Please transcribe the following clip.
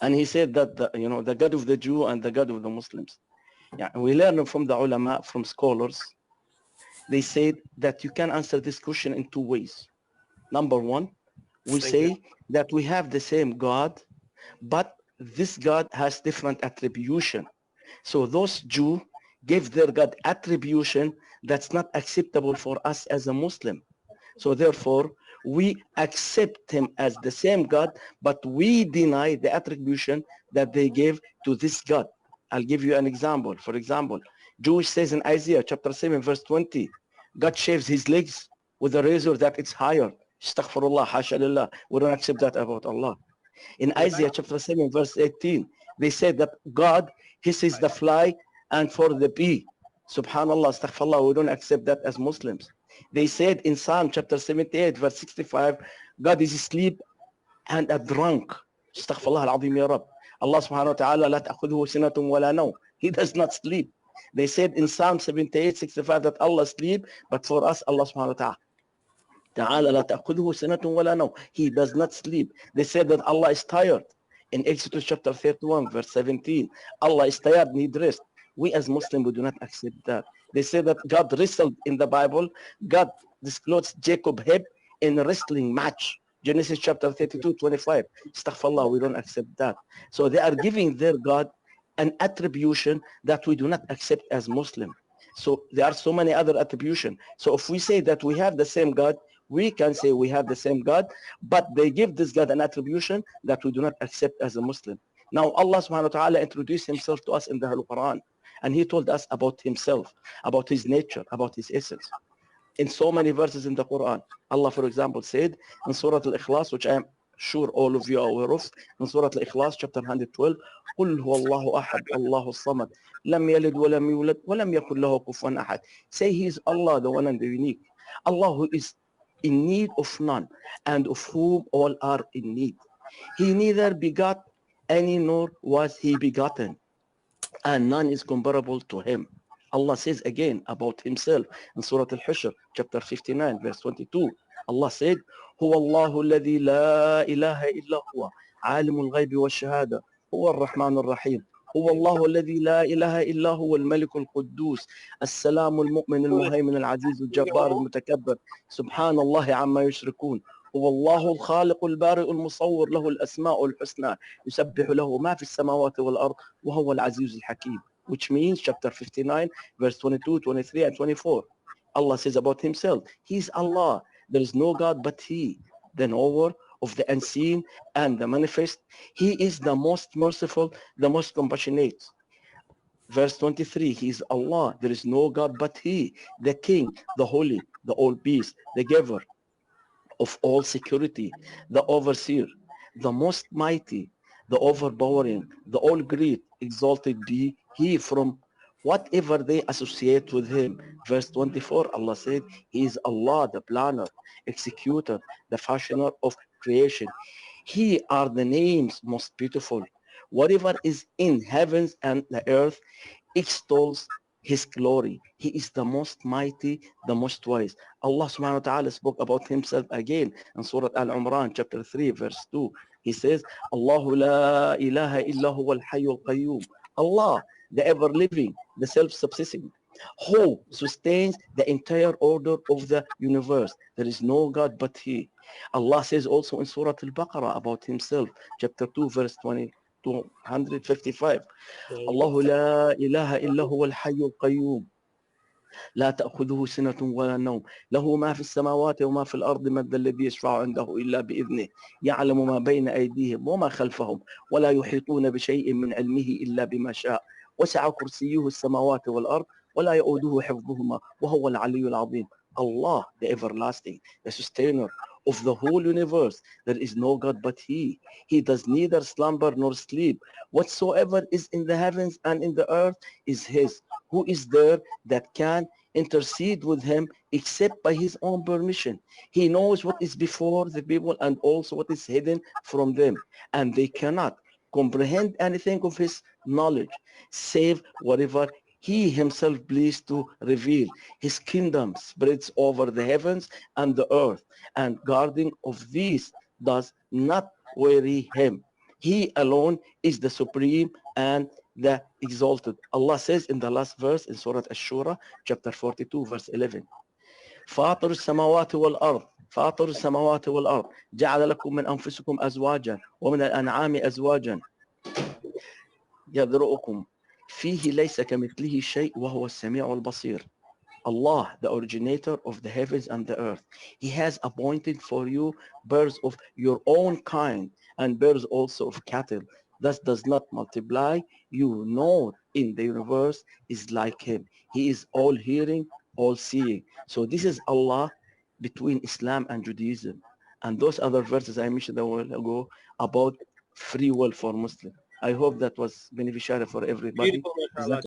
And he said that the God of the Jew and the God of the Muslims. Yeah, we learn from the ulama, from scholars. They said that you can answer this question in two ways. Number one, we say that we have the same God, but this God has different attribution. So those Jews gave their God attribution that's not acceptable for us as a Muslim. So therefore, we accept him as the same God, but we deny the attribution that they gave to this God. I'll give you an example. For example, Jewish says in Isaiah chapter 7, verse 20, God shaves his legs with a razor that it's higher. Astaghfirullah, hasha lillah. We don't accept that about Allah. In Isaiah chapter 7, verse 18, they said that God hisses the fly and for the bee. Subhanallah, astaghfirullah, we don't accept that as Muslims. They said in Psalm chapter 78, verse 65, God is asleep and a drunk. Astaghfirullah al-azim ya Rab. Allah subhanahu wa ta'ala, la ta'khudhuhu sinatun wa la nawm. He does not sleep. They said in Psalm 78, 65 that Allah sleep, but for us, Allah subhanahu wa ta'ala, تعالى لا تأخذه سنة ولا نوم. He does not sleep. They said that Allah is tired. In Exodus chapter 31, verse 17, Allah is tired, need rest. We as Muslims, we do not accept that. They say that God wrestled in the Bible. God disclosed Jacob's hip in a wrestling match. Genesis chapter 32, 25. Astaghfirullah, we don't accept that. So they are giving their God an attribution that we do not accept as Muslim. So there are so many other attributions. So if we say that we have the same God, we can say we have the same God, but they give this God an attribution that we do not accept as a Muslim. Now Allah subhanahu wa ta'ala introduced himself to us in the Holy Quran, and he told us about himself, about his nature, about his essence. In so many verses in the Quran, Allah, for example, said in Surah Al-Ikhlas, which I am sure all of you are aware of, in Surah Al-Ikhlas, chapter 112, قُلْ هُوَ اللَّهُ أَحَدٌ اللَّهُ الصَّمَدُ لَمْ يَلِدْ وَلَمْ يُولَدْ وَلَمْ يَكُنْ لَهُ كُفُوًا أَحَدٌ. Say he is Allah, the one and the unique. Allah who is in need of none, and of whom all are in need. He neither begot any nor was he begotten, and none is comparable to him. Allah says again about himself in Surah Al-Hashr, chapter 59, verse 22. Allah said, هو الله الذي لا إله إلا هو عالم الغيب والشهادة هو الرحمن الرحيم هو الله الذي لا إله إلا هو الملك القدوس السلام المؤمن المهيمن العزيز الجبار المتكبر سبحان الله عما يشركون هو الله الخالق البارئ المصور له الأسماء الحسنى يسبح له ما في السماوات والأرض وهو العزيز الحكيم. Which means chapter 59, verse 22, 23, and 24. Allah says about himself, he is Allah. There is no God but he, the knower of the unseen and the manifest. He is the most merciful, the most compassionate. Verse 23, he is Allah. There is no God but he, the King, the Holy, the All-Peace, the Giver of all security, the Overseer, the Most Mighty, the Overpowering, the All-Great, exalted be he from whatever they associate with him. Verse 24, Allah said, he is Allah, the planner, executor, the fashioner of creation. He are the names most beautiful. Whatever is in heavens and the earth extols his glory. He is the most mighty, the most wise. Allah subhanahu wa ta'ala spoke about himself again in Surah Al-Imran, chapter 3, verse 2. He says, Allahu la ilaha illa huwa al-hayyul qayyum. Allah, the ever-living, the self-subsisting, who sustains the entire order of the universe. There is no God but he. Allah says also in Surah Al-Baqarah about himself, chapter 2, verse 255. Allahu la ilaha illa huwa al-hayyul qayyum. لا تأخذه سنة ولا نوم له ما في السماوات وما في الأرض من ذا الذي يشفع عنده إلا بإذنه يعلم ما بين أيديهم وما خلفهم ولا يحيطون بشيء من علمه إلا بما شاء وسع كرسيه السماوات والأرض ولا يؤوده حفظهما وهو العلي العظيم. Allah, the everlasting, the sustainer of the whole universe. There is no God but he. He does neither slumber nor sleep. Whatsoever is in the heavens and in the earth is his. Who is there that can intercede with him except by his own permission? He knows what is before the people and also what is hidden from them, and they cannot comprehend anything of his knowledge save whatever he himself pleased to reveal. His kingdom spreads over the heavens and the earth, and guarding of these does not weary him. He alone is the supreme and the exalted. Allah says in the last verse in Surah Ash-Shura, chapter 42, verse 11, فاطر السماوات والأرض فاطر السماوات والأرض جعل لكم من أنفسكم أزواجا ومن الأنعام أزواجا يذرؤكم فيه ليس كمثله شيء وهو السميع البصير. Allah, the originator of the heavens and the earth, He has appointed for you birds of your own kind and birds also of cattle. Thus does not multiply. You know in the universe is like Him. He is all hearing, all seeing. So this is Allah between Islam and Judaism. And those other verses I mentioned a while ago about free will for Muslim. I hope that was beneficial for everybody. Beautiful, mashallah.